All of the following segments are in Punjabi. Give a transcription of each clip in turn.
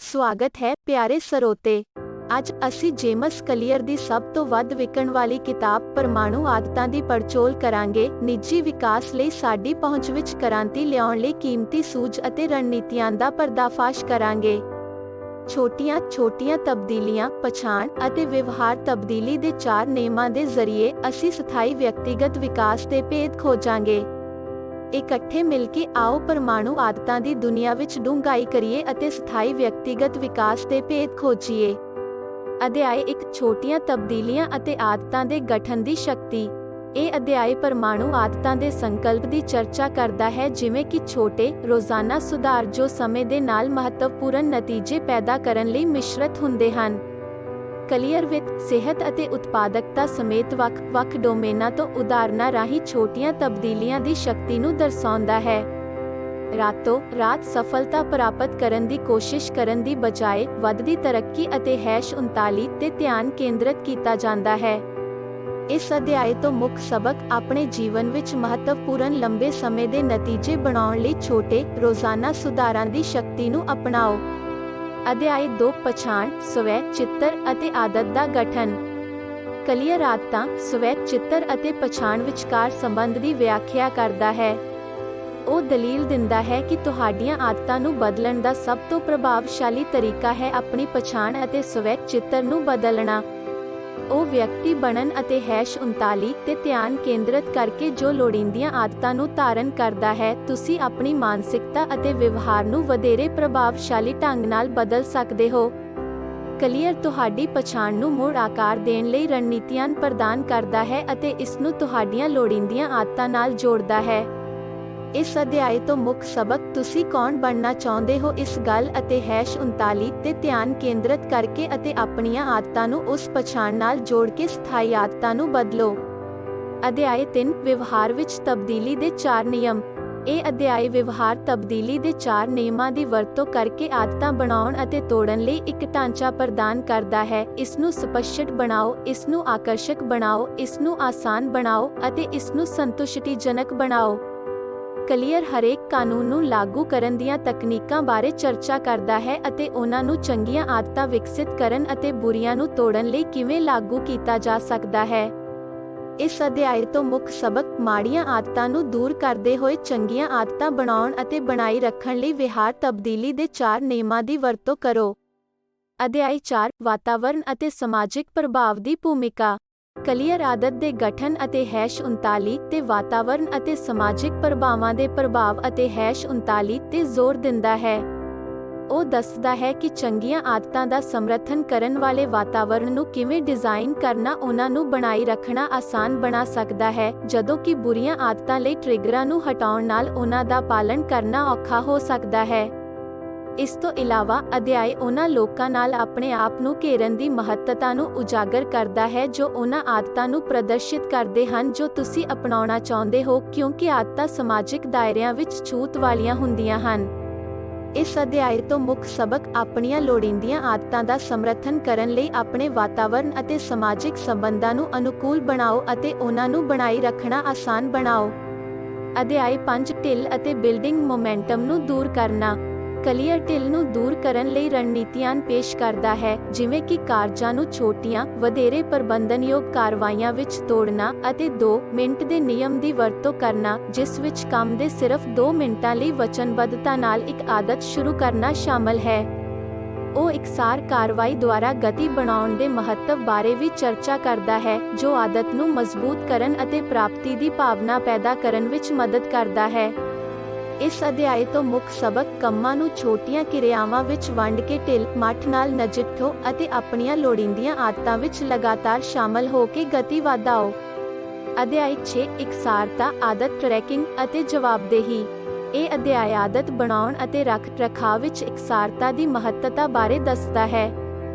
ਸਵਾਗਤ ਹੈ ਪਿਆਰੇ ਸਰੋਤੇ। ਅੱਜ ਅਸੀਂ ਜੇਮਸ ਕਲੀਅਰ ਦੀ ਸਭ ਤੋਂ ਵੱਧ ਵਿਕਣ ਵਾਲੀ ਕਿਤਾਬ ਪਰਮਾਣੂ ਆਦਤਾਂ ਦੀ ਪੜਚੋਲ ਕਰਾਂਗੇ। ਨਿੱਜੀ ਵਿਕਾਸ ਲਈ ਸਾਡੀ ਪਹੁੰਚ ਵਿੱਚ ਕ੍ਰਾਂਤੀ ਲਿਆਉਣ ਲਈ ਕੀਮਤੀ ਸੂਝ ਅਤੇ ਰਣਨੀਤੀਆਂ ਦਾ ਪਰਦਾਫਾਸ਼ ਕਰਾਂਗੇ। ਛੋਟੀਆਂ ਤਬਦੀਲੀਆਂ, ਪਛਾਣ ਅਤੇ ਵਿਵਹਾਰ ਤਬਦੀਲੀ ਦੇ 4 ਨਿਯਮਾਂ ਦੇ ਜ਼ਰੀਏ ਅਸੀਂ ਸਥਾਈ ਵਿਅਕਤੀਗਤ ਵਿਕਾਸ ਦੇ ਭੇਦ ਖੋਜਾਂਗੇ। ਇਕੱਠੇ ਮਿਲ ਕੇ ਆਓ ਪਰਮਾਣੂ ਆਦਤਾਂ ਦੀ ਦੁਨੀਆ ਵਿੱਚ ਡੂੰਘਾਈ ਕਰੀਏ ਅਤੇ ਸਥਾਈ ਵਿਅਕਤੀਗਤ ਵਿਕਾਸ ਦੇ ਭੇਦ ਖੋਜੀਏ। ਅਧਿਆਇ 1, ਛੋਟੀਆਂ ਤਬਦੀਲੀਆਂ ਅਤੇ ਆਦਤਾਂ ਦੇ ਗਠਨ ਦੀ ਸ਼ਕਤੀ। ਇਹ ਅਧਿਆਇ ਪਰਮਾਣੂ ਆਦਤਾਂ ਦੇ ਸੰਕਲਪ ਦੀ ਚਰਚਾ ਕਰਦਾ ਹੈ, ਜਿਵੇਂ ਕਿ ਛੋਟੇ, ਰੋਜ਼ਾਨਾ ਸੁਧਾਰ ਜੋ ਸਮੇਂ ਦੇ ਨਾਲ ਮਹੱਤਵਪੂਰਨ ਨਤੀਜੇ ਪੈਦਾ ਕਰਨ ਲਈ ਮਿਸ਼ਰਤ ਹੁੰਦੇ ਹਨ। ਕਲੀਅਰ ਵਿੱਤ, ਸਿਹਤ ਅਤੇ ਉਤਪਾਦਕਤਾ ਸਮੇਤ ਵੱਖ-ਵੱਖ ਡੋਮੇਨਾਂ ਤੋਂ ਉਦਾਹਰਨਾਂ ਰਾਹੀਂ ਛੋਟੀਆਂ ਤਬਦੀਲੀਆਂ ਦੀ ਸ਼ਕਤੀ ਨੂੰ ਦਰਸਾਉਂਦਾ ਹੈ। ਰਾਤੋਂ ਰਾਤ ਸਫਲਤਾ ਪ੍ਰਾਪਤ ਕਰਨ ਦੀ ਕੋਸ਼ਿਸ਼ ਕਰਨ ਦੀ ਬਜਾਏ ਵੱਧਦੀ ਤਰੱਕੀ ਅਤੇ #39 ਤੇ ਧਿਆਨ ਕੇਂਦਰਿਤ ਕੀਤਾ ਜਾਂਦਾ ਹੈ। ਇਸ ਅਧਿਆਇ ਤੋਂ ਮੁੱਖ ਸਬਕ ਆਪਣੇ ਜੀਵਨ ਵਿੱਚ ਮਹੱਤਵਪੂਰਨ ਲੰਬੇ ਸਮੇਂ ਦੇ ਨਤੀਜੇ ਬਣਾਉਣ ਲਈ ਛੋਟੇ, ਰੋਜ਼ਾਨਾ ਸੁਧਾਰਾਂ ਦੀ ਸ਼ਕਤੀ ਨੂੰ ਅਪਣਾਓ। ਅਧਿਆਇ 2, ਪਛਾਣ, ਸਵੈ ਚਿੱਤਰ ਅਤੇ ਆਦਤ ਦਾ ਗਠਨ। ਕਲੀਅਰ ਆਦਤਾਂ, ਸਵੈ ਚਿੱਤਰ ਅਤੇ ਪਛਾਣ ਵਿਚਕਾਰ ਸੰਬੰਧ ਦੀ ਵਿਆਖਿਆ ਕਰਦਾ ਹੈ। ਉਹ ਦਲੀਲ ਦਿੰਦਾ ਹੈ ਕਿ ਤੁਹਾਡੀਆਂ ਆਦਤਾਂ ਨੂੰ ਬਦਲਣ ਦਾ ਸਭ ਤੋਂ ਪ੍ਰਭਾਵਸ਼ਾਲੀ ਤਰੀਕਾ ਹੈ ਆਪਣੀ ਪਛਾਣ ਅਤੇ ਸਵੈ ਚਿੱਤਰ ਨੂੰ ਬਦਲਣਾ। ਉਹ ਵਿਅਕਤੀ ਬਣਨ ਅਤੇ #39 ਤੇ ਧਿਆਨ ਕੇਂਦਰਿਤ ਕਰਕੇ ਜੋ ਲੋੜੀਂਦੀਆਂ ਆਦਤਾਂ ਨੂੰ ਧਾਰਨ ਕਰਦਾ ਹੈ। ਤੁਸੀਂ ਆਪਣੀ ਮਾਨਸਿਕਤਾ ਅਤੇ ਵਿਵਹਾਰ ਨੂੰ ਵਧੇਰੇ ਪ੍ਰਭਾਵਸ਼ਾਲੀ ਢੰਗ ਨਾਲ ਬਦਲ ਸਕਦੇ ਹੋ। ਕਲੀਅਰ ਤੁਹਾਡੀ ਪਛਾਣ ਨੂੰ ਮੁੜ ਆਕਾਰ ਦੇਣ ਲਈ ਰਣਨੀਤੀਆਂ ਪ੍ਰਦਾਨ ਕਰਦਾ ਹੈ ਅਤੇ ਇਸ ਨੂੰ ਤੁਹਾਡੀਆਂ ਲੋੜੀਂਦੀਆਂ ਆਦਤਾਂ ਨਾਲ ਜੋੜਦਾ ਹੈ। ਇਸ ਅਧਿਆਇ ਤੋਂ ਮੁੱਖ ਸਬਕ ਤੁਸੀਂ ਕੌਣ ਬਣਨਾ ਚਾਹੁੰਦੇ ਹੋ ਇਸ ਗੱਲ ਅਤੇ #39 ਤੇ ਧਿਆਨ ਕੇਂਦਰਿਤ ਕਰਕੇ ਅਤੇ ਆਪਣੀਆਂ ਆਦਤਾਂ ਨੂੰ ਉਸ ਪਛਾਣ ਨਾਲ ਜੋੜ ਕੇ ਸਥਾਈ ਆਦਤਾਂ ਨੂੰ ਬਦਲੋ। ਅਧਿਆਇ 3, ਵਿਵਹਾਰ ਵਿੱਚ ਤਬਦੀਲੀ ਦੇ 4 ਨਿਯਮ। ਇਹ ਅਧਿਆਇ ਵਿਵਹਾਰ ਤਬਦੀਲੀ ਦੇ 4 ਨਿਯਮਾਂ ਦੀ ਵਰਤੋਂ ਕਰਕੇ ਆਦਤਾਂ ਬਣਾਉਣ ਅਤੇ ਤੋੜਨ ਲਈ ਇੱਕ ਢਾਂਚਾ ਪ੍ਰਦਾਨ ਕਰਦਾ ਹੈ। ਇਸ ਨੂੰ ਸਪਸ਼ਟ ਬਣਾਓ, ਇਸ ਨੂੰ ਆਕਰਸ਼ਕ ਬਣਾਓ, ਇਸ ਨੂੰ ਆਸਾਨ ਬਣਾਓ ਅਤੇ ਇਸ ਨੂੰ ਸੰਤੁਸ਼ਟੀਜਨਕ ਬਣਾਓ। ਕਲੀਅਰ ਹਰੇਕ ਕਾਨੂੰਨ ਨੂੰ ਲਾਗੂ ਕਰਨ ਦੀਆਂ ਤਕਨੀਕਾਂ ਬਾਰੇ ਚਰਚਾ ਕਰਦਾ ਹੈ ਅਤੇ ਉਹਨਾਂ ਨੂੰ ਚੰਗੀਆਂ ਆਦਤਾਂ ਵਿਕਸਿਤ ਕਰਨ ਅਤੇ ਬੁਰੀਆਂ ਨੂੰ ਤੋੜਨ ਲਈ ਕਿਵੇਂ ਲਾਗੂ ਕੀਤਾ ਜਾ ਸਕਦਾ ਹੈ। ਇਸ ਅਧਿਆਇ ਤੋਂ ਮੁੱਖ ਸਬਕ ਮਾੜੀਆਂ ਆਦਤਾਂ ਨੂੰ ਦੂਰ ਕਰਦੇ ਹੋਏ ਚੰਗੀਆਂ ਆਦਤਾਂ ਬਣਾਉਣ ਅਤੇ ਬਣਾਈ ਰੱਖਣ ਲਈ ਵਿਹਾਰ ਤਬਦੀਲੀ ਦੇ 4 ਨਿਯਮਾਂ ਦੀ ਵਰਤੋਂ ਕਰੋ। ਅਧਿਆਇ 4, ਵਾਤਾਵਰਣ ਅਤੇ ਸਮਾਜਿਕ ਪ੍ਰਭਾਵ ਦੀ ਭੂਮਿਕਾ। ਕਲੀਅਰ ਆਦਤ ਦੇ ਗਠਨ ਅਤੇ #39 ਤੇ ਵਾਤਾਵਰਣ ਅਤੇ ਸਮਾਜਿਕ ਪ੍ਰਭਾਵਾਂ ਦੇ ਪ੍ਰਭਾਵ ਅਤੇ #39 ਤੇ ਜ਼ੋਰ ਦਿੰਦਾ ਹੈ। ਉਹ ਦੱਸਦਾ ਹੈ ਕਿ ਚੰਗੀਆਂ ਆਦਤਾਂ ਦਾ ਸਮਰਥਨ ਕਰਨ ਵਾਲੇ ਵਾਤਾਵਰਣ ਨੂੰ ਕਿਵੇਂ ਡਿਜ਼ਾਈਨ ਕਰਨਾ ਉਹਨਾਂ ਨੂੰ ਬਣਾਈ ਰੱਖਣਾ ਆਸਾਨ ਬਣਾ ਸਕਦਾ ਹੈ, ਜਦੋਂ ਕਿ ਬੁਰੀਆਂ ਆਦਤਾਂ ਲਈ ਟ੍ਰਿਗਰਾਂ ਨੂੰ ਹਟਾਉਣ ਨਾਲ ਉਹਨਾਂ ਦਾ ਪਾਲਣ ਕਰਨਾ ਔਖਾ ਹੋ ਸਕਦਾ ਹੈ। ਇਸ ਤੋਂ ਇਲਾਵਾ ਅਧਿਆਇ ਉਹਨਾਂ ਲੋਕਾਂ ਨਾਲ ਆਪਣੇ ਆਪ ਨੂੰ ਘੇਰਨ ਦੀ ਮਹੱਤਤਾ ਨੂੰ ਉਜਾਗਰ ਕਰਦਾ ਹੈ ਜੋ ਉਹਨਾਂ ਆਦਤਾਂ ਨੂੰ ਪ੍ਰਦਰਸ਼ਿਤ ਕਰਦੇ ਹਨ ਜੋ ਤੁਸੀਂ ਅਪਣਾਉਣਾ ਚਾਹੁੰਦੇ ਹੋ, ਕਿਉਂਕਿ ਆਦਤਾਂ ਸਮਾਜਿਕ ਦਾਇਰਿਆਂ ਵਿੱਚ ਛੂਤ ਵਾਲੀਆਂ ਹੁੰਦੀਆਂ ਹਨ। ਇਸ ਅਧਿਆਇ ਤੋਂ ਮੁੱਖ ਸਬਕ ਆਪਣੀਆਂ ਲੋੜੀਂਦੀਆਂ ਆਦਤਾਂ ਦਾ ਸਮਰਥਨ ਕਰਨ ਲਈ ਆਪਣੇ ਵਾਤਾਵਰਣ ਅਤੇ ਸਮਾਜਿਕ ਸੰਬੰਧਾਂ ਨੂੰ ਅਨੁਕੂਲ ਬਣਾਓ ਅਤੇ ਉਹਨਾਂ ਨੂੰ ਬਣਾਈ ਰੱਖਣਾ ਆਸਾਨ ਬਣਾਓ। ਅਧਿਆਇ 5, ਢਿੱਲ ਅਤੇ ਬਿਲਡਿੰਗ ਮੋਮੈਂਟਮ ਨੂੰ ਦੂਰ ਕਰਨਾ। ਕਲੀਅਰ ਢਿੱਲ ਨੂੰ ਦੂਰ ਕਰਨ ਲਈ ਰਣਨੀਤੀਆਂ ਪੇਸ਼ ਕਰਦਾ ਹੈ, ਜਿਵੇਂ ਕਿ ਕਾਰਜਾਂ ਨੂੰ ਛੋਟੀਆਂ, ਵਧੇਰੇ ਪ੍ਰਬੰਧਨਯੋਗ ਕਾਰਵਾਈਆਂ ਵਿੱਚ ਤੋੜਨਾ ਅਤੇ 2 ਮਿੰਟ ਦੇ ਨਿਯਮ ਦੀ ਵਰਤੋਂ ਕਰਨਾ, ਜਿਸ ਵਿੱਚ ਕੰਮ ਦੇ ਸਿਰਫ 2 ਮਿੰਟਾਂ ਲਈ ਵਚਨਬੱਧਤਾ ਨਾਲ ਇੱਕ ਆਦਤ ਸ਼ੁਰੂ ਕਰਨਾ ਸ਼ਾਮਲ ਹੈ। ਉਹ ਇਕਸਾਰ ਕਾਰਵਾਈ ਦੁਆਰਾ ਗਤੀ ਬਣਾਉਣ ਦੇ ਮਹੱਤਵ ਬਾਰੇ ਵੀ ਚਰਚਾ ਕਰਦਾ ਹੈ, ਜੋ ਆਦਤ ਨੂੰ ਮਜ਼ਬੂਤ ਕਰਨ ਅਤੇ ਪ੍ਰਾਪਤੀ ਦੀ ਭਾਵਨਾ ਪੈਦਾ ਕਰਨ ਵਿੱਚ ਮਦਦ ਕਰਦਾ ਹੈ। ਇਸ ਅਧਿਆਇ ਤੋਂ ਮੁੱਖ ਸਬਕ ਕੰਮਾਂ ਨੂੰ ਛੋਟੀਆਂ ਕਿਰਿਆਵਾਂ ਵਿੱਚ ਵੰਡ ਕੇ ਢਿੱਲ-ਮੱਠ ਨਾਲ ਨਜਿੱਠੋ ਅਤੇ ਆਪਣੀਆਂ ਲੋੜੀਂਦੀਆਂ ਆਦਤਾਂ ਵਿੱਚ ਲਗਾਤਾਰ ਸ਼ਾਮਲ ਹੋ ਕੇ ਗਤੀ ਵਧਾਓ। ਅਧਿਆਇ 6, ਇਕਸਾਰਤਾ, ਆਦਤ ਟਰੈਕਿੰਗ ਅਤੇ ਜਵਾਬਦੇਹੀ। ਇਹ ਅਧਿਆਇ ਆਦਤ ਬਣਾਉਣ ਅਤੇ ਰੱਖ-ਰਖਾਅ ਵਿੱਚ ਇਕਸਾਰਤਾ ਦੀ ਮਹੱਤਤਾ ਬਾਰੇ ਦੱਸਦਾ ਹੈ।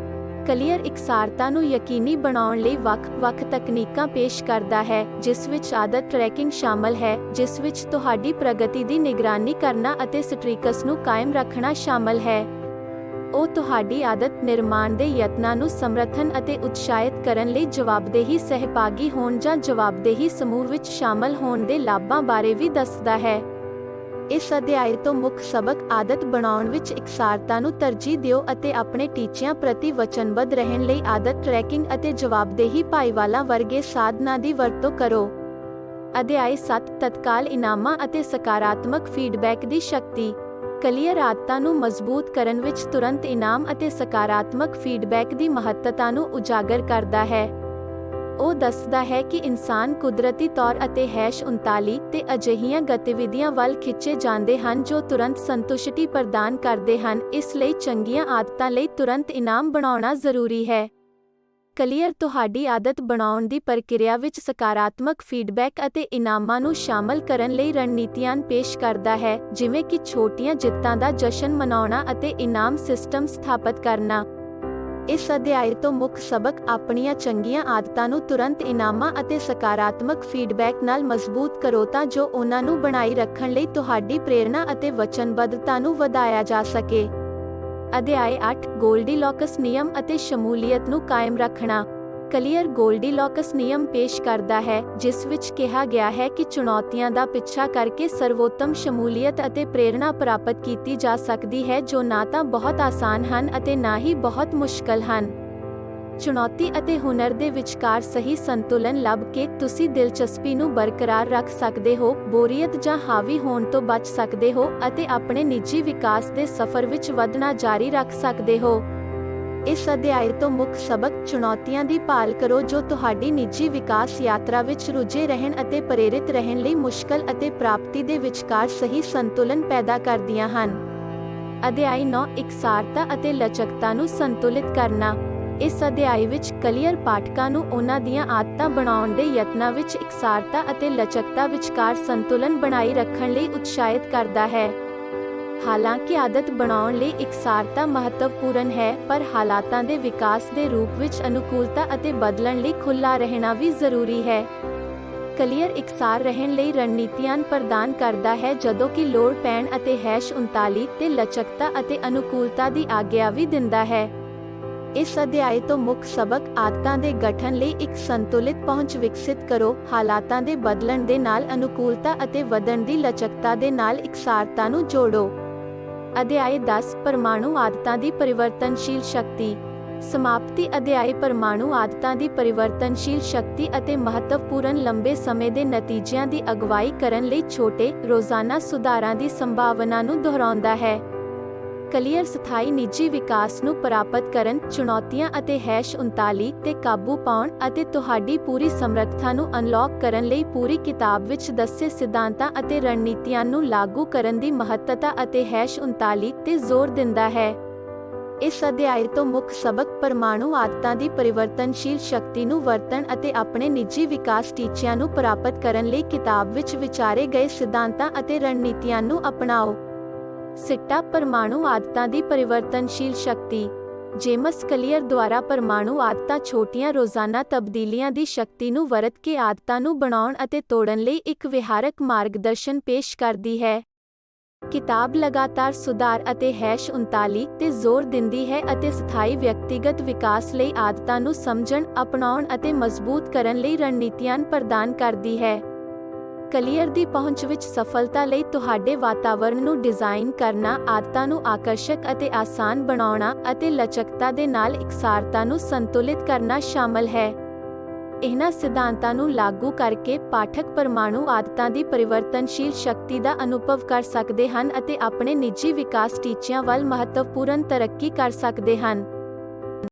ਕਲੀਅਰ ਇਕਸਾਰਤਾ ਨੂੰ ਯਕੀਨੀ ਬਣਾਉਣ ਲਈ ਵੱਖ-ਵੱਖ ਤਕਨੀਕਾਂ ਪੇਸ਼ ਕਰਦਾ ਹੈ, ਜਿਸ ਵਿੱਚ ਆਦਤ ਟਰੈਕਿੰਗ ਸ਼ਾਮਲ ਹੈ, ਜਿਸ ਵਿੱਚ ਤੁਹਾਡੀ ਪ੍ਰਗਤੀ ਦੀ ਨਿਗਰਾਨੀ ਕਰਨਾ ਅਤੇ ਸਟ੍ਰੀਕਸ ਨੂੰ ਕਾਇਮ ਰੱਖਣਾ ਸ਼ਾਮਲ ਹੈ। ਉਹ ਤੁਹਾਡੀ ਆਦਤ ਨਿਰਮਾਣ ਦੇ ਯਤਨਾਂ ਨੂੰ ਸਮਰਥਨ ਅਤੇ ਉਤਸ਼ਾਹਿਤ ਕਰਨ ਲਈ ਜਵਾਬਦੇਹੀ ਸਹਿਭਾਗੀ ਹੋਣ ਜਾਂ ਜਵਾਬਦੇਹੀ ਸਮੂਹ ਵਿੱਚ ਸ਼ਾਮਲ ਹੋਣ ਦੇ ਲਾਭਾਂ ਬਾਰੇ ਵੀ ਦੱਸਦਾ ਹੈ। ਇਸ ਅਧਿਆਇ ਤੋਂ ਮੁੱਖ ਸਬਕ ਆਦਤ ਬਣਾਉਣ ਵਿੱਚ ਇਕਸਾਰਤਾ ਨੂੰ ਤਰਜੀਹ ਦਿਓ ਅਤੇ ਆਪਣੇ ਟੀਚਿਆਂ ਪ੍ਰਤੀ ਵਚਨਬੱਧ ਰਹਿਣ ਲਈ ਆਦਤ ਟਰੈਕਿੰਗ ਅਤੇ ਜਵਾਬਦੇਹੀ ਭਾਈਵਾਲਾਂ ਵਰਗੇ ਸਾਧਨਾਂ ਦੀ ਵਰਤੋਂ ਕਰੋ। ਅਧਿਆਇ 7 ਤਤਕਾਲ ਇਨਾਮਾਂ ਅਤੇ ਸਕਾਰਾਤਮਕ ਫੀਡਬੈਕ ਦੀ ਸ਼ਕਤੀ। ਕਲੀਅਰ ਆਦਤਾਂ ਨੂੰ ਮਜ਼ਬੂਤ ਕਰਨ ਵਿੱਚ ਤੁਰੰਤ ਇਨਾਮ ਅਤੇ ਸਕਾਰਾਤਮਕ ਫੀਡਬੈਕ ਦੀ ਮਹੱਤਤਾ ਨੂੰ ਉਜਾਗਰ ਕਰਦਾ ਹੈ। ਉਹ ਦੱਸਦਾ ਹੈ ਕਿ ਇਨਸਾਨ ਕੁਦਰਤੀ ਤੌਰ ਅਤੇ #39 ਤੇ ਅਜਿਹੀਆਂ ਗਤੀਵਿਧੀਆਂ ਵੱਲ ਖਿੱਚੇ ਜਾਂਦੇ ਹਨ ਜੋ ਤੁਰੰਤ ਸੰਤੁਸ਼ਟੀ ਪ੍ਰਦਾਨ ਕਰਦੇ ਹਨ, ਇਸ ਲਈ ਚੰਗੀਆਂ ਆਦਤਾਂ ਲਈ ਤੁਰੰਤ ਇਨਾਮ ਬਣਾਉਣਾ ਜ਼ਰੂਰੀ ਹੈ। ਕਲੀਅਰ ਤੁਹਾਡੀ ਆਦਤ ਬਣਾਉਣ ਦੀ ਪ੍ਰਕਿਰਿਆ ਵਿੱਚ ਸਕਾਰਾਤਮਕ ਫੀਡਬੈਕ ਅਤੇ ਇਨਾਮਾਂ ਨੂੰ ਸ਼ਾਮਲ ਕਰਨ ਲਈ ਰਣਨੀਤੀਆਂ ਪੇਸ਼ ਕਰਦਾ ਹੈ, ਜਿਵੇਂ ਕਿ ਛੋਟੀਆਂ ਜਿੱਤਾਂ ਦਾ ਜਸ਼ਨ ਮਨਾਉਣਾ ਅਤੇ ਇਨਾਮ ਸਿਸਟਮ ਸਥਾਪਿਤ ਕਰਨਾ। ਇਸ ਅਧਿਆਇ ਤੋਂ ਮੁੱਖ ਸਬਕ ਆਪਣੀਆਂ ਚੰਗੀਆਂ ਆਦਤਾਂ ਨੂੰ ਤੁਰੰਤ ਇਨਾਮਾਂ ਅਤੇ ਸਕਾਰਾਤਮਕ ਫੀਡਬੈਕ ਨਾਲ ਮਜ਼ਬੂਤ ਕਰੋ ਤਾਂ ਜੋ ਉਹਨਾਂ ਨੂੰ ਬਣਾਈ ਰੱਖਣ ਲਈ ਤੁਹਾਡੀ ਪ੍ਰੇਰਣਾ ਅਤੇ ਵਚਨਬੱਧਤਾ ਨੂੰ ਵਧਾਇਆ ਜਾ ਸਕੇ। ਅਧਿਆਇ 8 ਗੋਲਡੀਲੌਕਸ ਨਿਯਮ ਅਤੇ ਸ਼ਮੂਲੀਅਤ ਨੂੰ ਕਾਇਮ ਰੱਖਣਾ। ਕਲੀਅਰ ਗੋਲਡੀਲੌਕਸ ਨਿਯਮ ਪੇਸ਼ ਕਰਦਾ ਹੈ, ਜਿਸ ਵਿੱਚ ਕਿਹਾ ਗਿਆ ਹੈ ਕਿ ਚੁਣੌਤੀਆਂ ਦਾ ਪਿੱਛਾ ਕਰਕੇ ਸਰਵੋਤਮ ਸ਼ਮੂਲੀਅਤ ਅਤੇ ਪ੍ਰੇਰਣਾ ਪ੍ਰਾਪਤ ਕੀਤੀ ਜਾ ਸਕਦੀ ਹੈ ਜੋ ਨਾ ਤਾਂ ਬਹੁਤ ਆਸਾਨ ਹਨ ਅਤੇ ਨਾ ਹੀ ਬਹੁਤ ਮੁਸ਼ਕਲ ਹਨ। ਚੁਣੌਤੀ ਅਤੇ ਹੁਨਰ ਦੇ ਵਿਚਕਾਰ ਸਹੀ ਸੰਤੁਲਨ ਲੱਭ ਕੇ ਤੁਸੀਂ ਦਿਲਚਸਪੀ ਨੂੰ ਬਰਕਰਾਰ ਰੱਖ ਸਕਦੇ ਹੋ, ਬੋਰੀਅਤ ਜਾਂ ਹਾਵੀ ਹੋਣ ਤੋਂ ਬਚ ਸਕਦੇ ਹੋ ਅਤੇ ਆਪਣੇ ਨਿੱਜੀ ਵਿਕਾਸ ਦੇ ਸਫ਼ਰ ਵਿੱਚ ਵਧਣਾ ਜਾਰੀ ਰੱਖ ਸਕਦੇ ਹੋ। ਇਸ ਅਧਿਆਇ ਤੋਂ ਮੁੱਖ ਸਬਕ ਚੁਣੌਤੀਆਂ ਦੀ ਭਾਲ ਕਰੋ ਜੋ ਤੁਹਾਡੀ ਨਿੱਜੀ ਵਿਕਾਸ ਯਾਤਰਾ ਵਿੱਚ ਰੁੱਝੇ ਰਹਿਣ ਅਤੇ ਪ੍ਰੇਰਿਤ ਰਹਿਣ ਲਈ ਮੁਸ਼ਕਲ ਅਤੇ ਪ੍ਰਾਪਤੀ ਦੇ ਵਿਚਕਾਰ ਸਹੀ ਸੰਤੁਲਨ ਪੈਦਾ ਕਰਦੀਆਂ ਹਨ। ਅਧਿਆਇ 9 ਇਕਸਾਰਤਾ ਅਤੇ ਲਚਕਤਾ ਨੂੰ ਸੰਤੁਲਿਤ ਕਰਨਾ। ਇਸ ਅਧਿਆਇ ਵਿੱਚ ਕਲੀਅਰ ਪਾਠਕਾਂ ਨੂੰ ਉਹਨਾਂ ਦੀਆਂ ਆਦਤਾਂ ਬਣਾਉਣ ਦੇ ਯਤਨਾਂ ਵਿੱਚ ਇਕਸਾਰਤਾ ਅਤੇ ਲਚਕਤਾ ਵਿਚਕਾਰ ਸੰਤੁਲਨ ਬਣਾਈ ਰੱਖਣ ਲਈ ਉਤਸ਼ਾਹਿਤ ਕਰਦਾ ਹੈ। ਹਾਲਾਂਕਿ ਆਦਤ ਬਣਾਉਣ ਲਈ ਇਕਸਾਰਤਾ ਮਹੱਤਵਪੂਰਨ ਹੈ, ਪਰ ਹਾਲਾਤਾਂ ਦੇ ਵਿਕਾਸ ਦੇ ਰੂਪ ਵਿੱਚ ਅਨੁਕੂਲਤਾ ਅਤੇ ਬਦਲਣ ਲਈ ਖੁੱਲ੍ਹਾ ਰਹਿਣਾ ਵੀ ਜ਼ਰੂਰੀ ਹੈ। ਕਲੀਅਰ ਇਕਸਾਰ ਰਹਿਣ ਲਈ ਰਣਨੀਤੀਆਂ ਪ੍ਰਦਾਨ ਕਰਦਾ ਹੈ ਜਦੋਂ ਕਿ ਲੋੜ ਪੈਣ ਅਤੇ #39 ਤੇ ਲਚਕਤਾ ਅਤੇ ਅਨੁਕੂਲਤਾ ਦੀ ਆਗਿਆ ਵੀ ਦਿੰਦਾ ਹੈ। ਇਸ ਅਧਿਆਇ ਤੋਂ ਮੁੱਖ ਸਬਕ ਆਦਤਾਂ ਦੇ ਗਠਨ ਲਈ ਇੱਕ ਸੰਤੁਲਿਤ ਪਹੁੰਚ ਵਿਕਸਿਤ ਕਰੋ। ਹਾਲਾਤਾਂ ਦੇ ਬਦਲਣ ਦੇ ਨਾਲ ਅਨੁਕੂਲਤਾ ਅਤੇ ਵਧਣ ਦੀ ਲਚਕਤਾ ਦੇ ਨਾਲ ਇਕਸਾਰਤਾ ਨੂੰ ਜੋੜੋ। ਅਧਿਆਇ 10 ਪਰਮਾਣੂ ਆਦਤਾਂ ਦੀ ਪਰਿਵਰਤਨਸ਼ੀਲ ਸ਼ਕਤੀ। ਸਮਾਪਤੀ ਅਧਿਆਇ ਪਰਮਾਣੂ ਆਦਤਾਂ ਦੀ ਪਰਿਵਰਤਨਸ਼ੀਲ ਸ਼ਕਤੀ ਅਤੇ ਮਹੱਤਵਪੂਰਨ ਲੰਬੇ ਸਮੇਂ ਦੇ ਨਤੀਜਿਆਂ ਦੀ ਅਗਵਾਈ ਕਰਨ ਲਈ ਛੋਟੇ, ਰੋਜ਼ਾਨਾ ਸੁਧਾਰਾਂ ਦੀ ਸੰਭਾਵਨਾ ਨੂੰ ਦੁਹਰਾਉਂਦਾ ਹੈ। ਕਲੀਅਰ ਸਥਾਈ ਨਿੱਜੀ ਵਿਕਾਸ ਨੂੰ ਪ੍ਰਾਪਤ ਕਰਨ, ਚੁਣੌਤੀਆਂ ਅਤੇ #39 ਤੇ ਕਾਬੂ ਪਾਉਣ ਅਤੇ ਤੁਹਾਡੀ ਪੂਰੀ ਸਮਰੱਥਾ ਨੂੰ ਅਨਲੌਕ ਕਰਨ ਲਈ ਪੂਰੀ ਕਿਤਾਬ ਵਿੱਚ ਦੱਸੇ ਸਿਧਾਂਤਾਂ ਅਤੇ ਰਣਨੀਤੀਆਂ ਨੂੰ ਲਾਗੂ ਕਰਨ ਦੀ ਮਹੱਤਤਾ ਅਤੇ #39 ਤੇ ਜ਼ੋਰ ਦਿੰਦਾ ਹੈ। ਇਸ ਅਧਿਆਇ ਤੋਂ ਮੁੱਖ ਸਬਕ ਪਰਮਾਣੂ ਆਦਤਾਂ ਦੀ ਪਰਿਵਰਤਨਸ਼ੀਲ ਸ਼ਕਤੀ ਨੂੰ ਵਰਤਣ ਅਤੇ ਆਪਣੇ ਨਿੱਜੀ ਵਿਕਾਸ ਟੀਚਿਆਂ ਨੂੰ ਪ੍ਰਾਪਤ ਕਰਨ ਲਈ ਕਿਤਾਬ ਵਿੱਚ ਵਿਚਾਰੇ ਗਏ ਸਿਧਾਂਤਾਂ ਅਤੇ ਰਣਨੀਤੀਆਂ ਨੂੰ ਅਪਣਾਓ। ਸਿੱਟਾ ਪਰਮਾਣੂ ਆਦਤਾਂ ਦੀ ਪਰਿਵਰਤਨਸ਼ੀਲ ਸ਼ਕਤੀ। ਜੇਮਸ ਕਲੀਅਰ ਦੁਆਰਾ ਪਰਮਾਣੂ ਆਦਤਾਂ ਛੋਟੀਆਂ ਰੋਜ਼ਾਨਾ ਤਬਦੀਲੀਆਂ ਦੀ ਸ਼ਕਤੀ ਨੂੰ ਵਰਤ ਕੇ ਆਦਤਾਂ ਨੂੰ ਬਣਾਉਣ ਅਤੇ ਤੋੜਨ ਲਈ ਇੱਕ ਵਿਹਾਰਕ ਮਾਰਗਦਰਸ਼ਨ ਪੇਸ਼ ਕਰਦੀ ਹੈ। ਕਿਤਾਬ ਲਗਾਤਾਰ ਸੁਧਾਰ ਅਤੇ #39 ਤੇ ਜ਼ੋਰ ਦਿੰਦੀ ਹੈ ਅਤੇ ਸਥਾਈ ਵਿਅਕਤੀਗਤ ਵਿਕਾਸ ਲਈ ਆਦਤਾਂ ਨੂੰ ਸਮਝਣ, ਅਪਣਾਉਣ ਅਤੇ ਮਜ਼ਬੂਤ ਕਰਨ ਲਈ ਰਣਨੀਤੀਆਂ ਪ੍ਰਦਾਨ ਕਰਦੀ ਹੈ। ਕਲੀਅਰ ਦੀ ਪਹੁੰਚ ਵਿੱਚ ਸਫਲਤਾ ਲਈ ਤੁਹਾਡੇ ਵਾਤਾਵਰਣ ਨੂੰ ਡਿਜ਼ਾਈਨ ਕਰਨਾ, ਆਦਤਾਂ ਨੂੰ ਆਕਰਸ਼ਕ ਅਤੇ ਆਸਾਨ ਬਣਾਉਣਾ ਅਤੇ ਲਚਕਤਾ ਦੇ ਨਾਲ ਇਕਸਾਰਤਾ ਨੂੰ ਸੰਤੁਲਿਤ ਕਰਨਾ ਸ਼ਾਮਲ ਹੈ। ਇਹਨਾਂ ਸਿਧਾਂਤਾਂ ਨੂੰ ਲਾਗੂ ਕਰਕੇ ਪਾਠਕ ਪਰਮਾਣੂ ਆਦਤਾਂ ਦੀ ਪਰਿਵਰਤਨਸ਼ੀਲ ਸ਼ਕਤੀ ਦਾ ਅਨੁਭਵ ਕਰ ਸਕਦੇ ਹਨ ਅਤੇ ਆਪਣੇ ਨਿੱਜੀ ਵਿਕਾਸ ਟੀਚਿਆਂ ਵੱਲ ਮਹੱਤਵਪੂਰਨ ਤਰੱਕੀ ਕਰ ਸਕਦੇ ਹਨ।